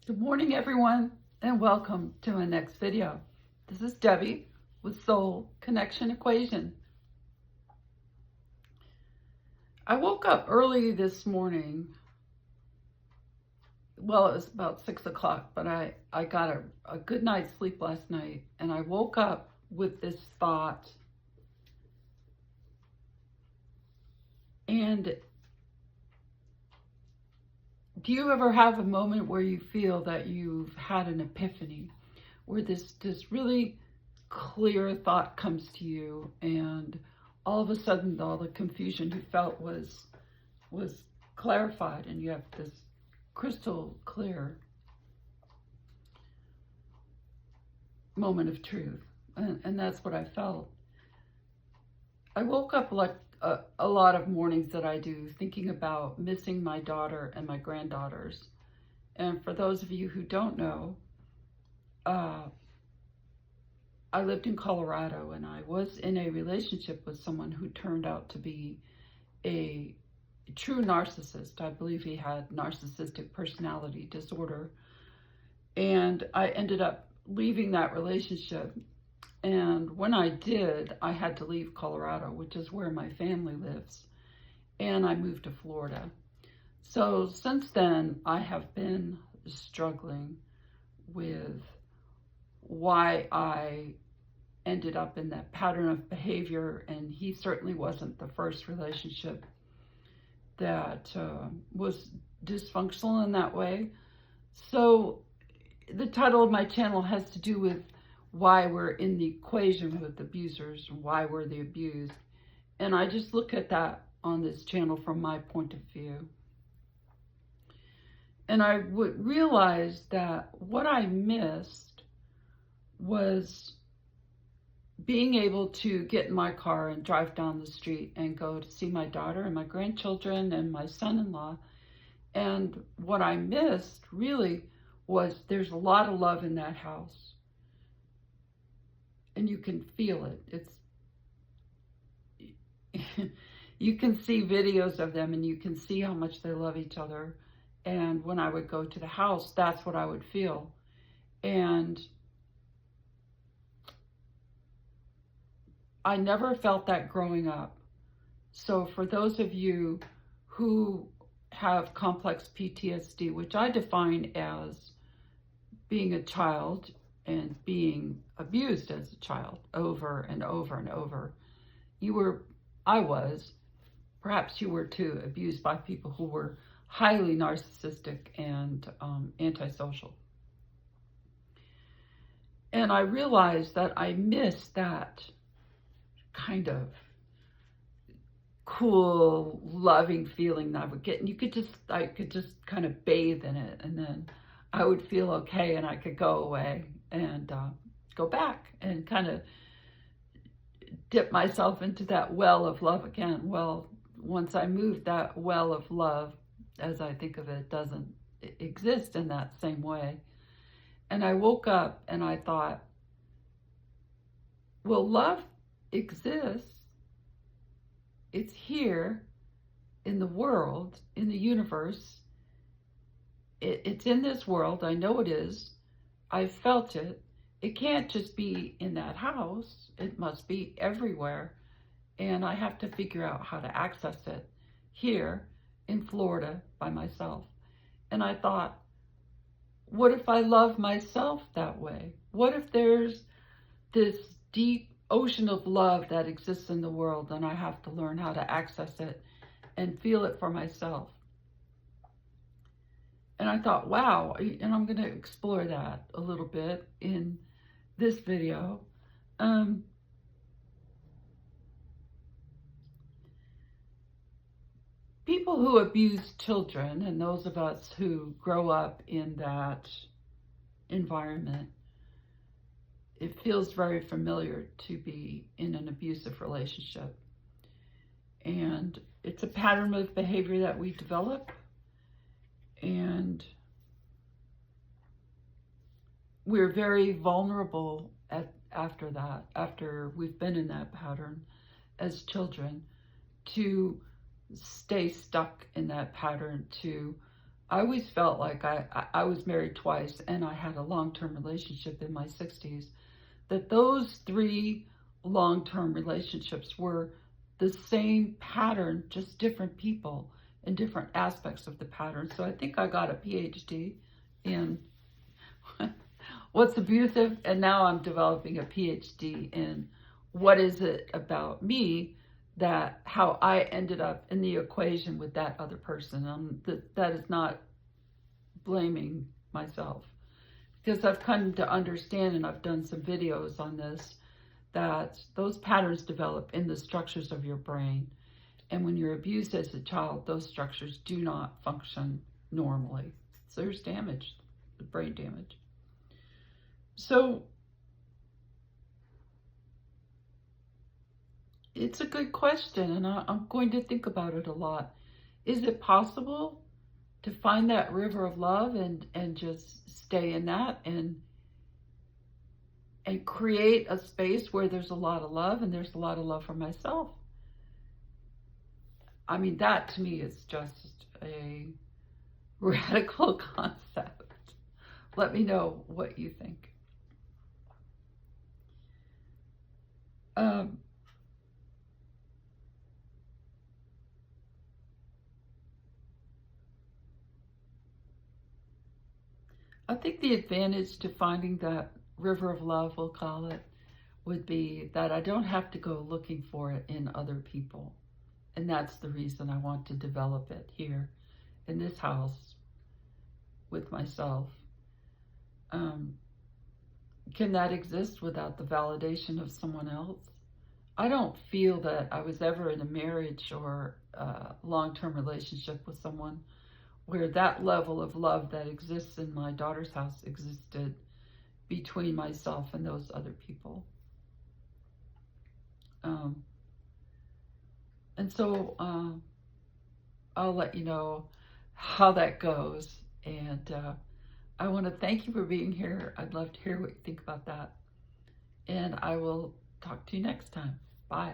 Good morning, everyone, and welcome to my next video. This is Debbie with Soul Connection Equation. I woke up early this morning. Well, it was about 6 o'clock, but I got a good night's sleep last night, and I woke up with this thought. And do you ever have a moment where you feel that you've had an epiphany, where this really clear thought comes to you, and all of a sudden all the confusion you felt was clarified, and you have this crystal clear moment of truth? And that's what I felt. I woke up like a lot of mornings that I do thinking about missing my daughter and my granddaughters. And for those of you who don't know, I lived in Colorado, and I was in a relationship with someone who turned out to be a true narcissist. I believe he had narcissistic personality disorder. And I ended up leaving that relationship. And when I did, I had to leave Colorado, which is where my family lives. And I moved to Florida. So since then, I have been struggling with why I ended up in that pattern of behavior. And he certainly wasn't the first relationship that was dysfunctional in that way. So the title of my channel has to do with why we're in the equation with abusers, why we're the abused. And I just look at that on this channel from my point of view. And I would realize that what I missed was being able to get in my car and drive down the street and go to see my daughter and my grandchildren and my son-in-law. And what I missed really was there's a lot of love in that house. And you can feel it. You can see videos of them, and you can see how much they love each other. And when I would go to the house, that's what I would feel. And I never felt that growing up. So for those of you who have complex PTSD, which I define as being a child and being abused as a child over and over and over. Perhaps you were too, abused by people who were highly narcissistic and antisocial. And I realized that I missed that kind of cool, loving feeling that I would get. And I could just kind of bathe in it, and then I would feel okay, and I could go away and go back and kind of dip myself into that well of love again. Well, once I moved, that well of love, as I think of it, doesn't exist in that same way. And I woke up and I thought, well, love exists. It's here in the world, in the universe. It's in this world. I know it is. I felt it. It can't just be in that house. It must be everywhere. And I have to figure out how to access it here in Florida by myself. And I thought, what if I love myself that way? What if there's this deep ocean of love that exists in the world, and I have to learn how to access it and feel it for myself? And I thought, wow, and I'm going to explore that a little bit in this video. People who abuse children, and those of us who grow up in that environment, it feels very familiar to be in an abusive relationship. And it's a pattern of behavior that we develop. And we're very vulnerable after that, after we've been in that pattern as children, to stay stuck in that pattern, to I always felt like I was married twice and I had a long-term relationship in my 60s, that those three long-term relationships were the same pattern, just different people and different aspects of the pattern. So I think I got a PhD in what's abusive, and now I'm developing a PhD in what is it about me that how I ended up in the equation with that other person. That is not blaming myself, because I've come to understand, and I've done some videos on this, that those patterns develop in the structures of your brain. And when you're abused as a child, those structures do not function normally. So there's damage, the brain damage. So it's a good question, and I'm going to think about it a lot. Is it possible to find that river of love and just stay in that and create a space where there's a lot of love and there's a lot of love for myself? I mean, that to me is just a radical concept. Let me know what you think. I think the advantage to finding that river of love, we'll call it, would be that I don't have to go looking for it in other people. And that's the reason I want to develop it here in this house with myself. Can that exist without the validation of someone else? I don't feel that I was ever in a marriage or a long-term relationship with someone where that level of love that exists in my daughter's house existed between myself and those other people. And so I'll let you know how that goes. And I want to thank you for being here. I'd love to hear what you think about that. And I will talk to you next time. Bye.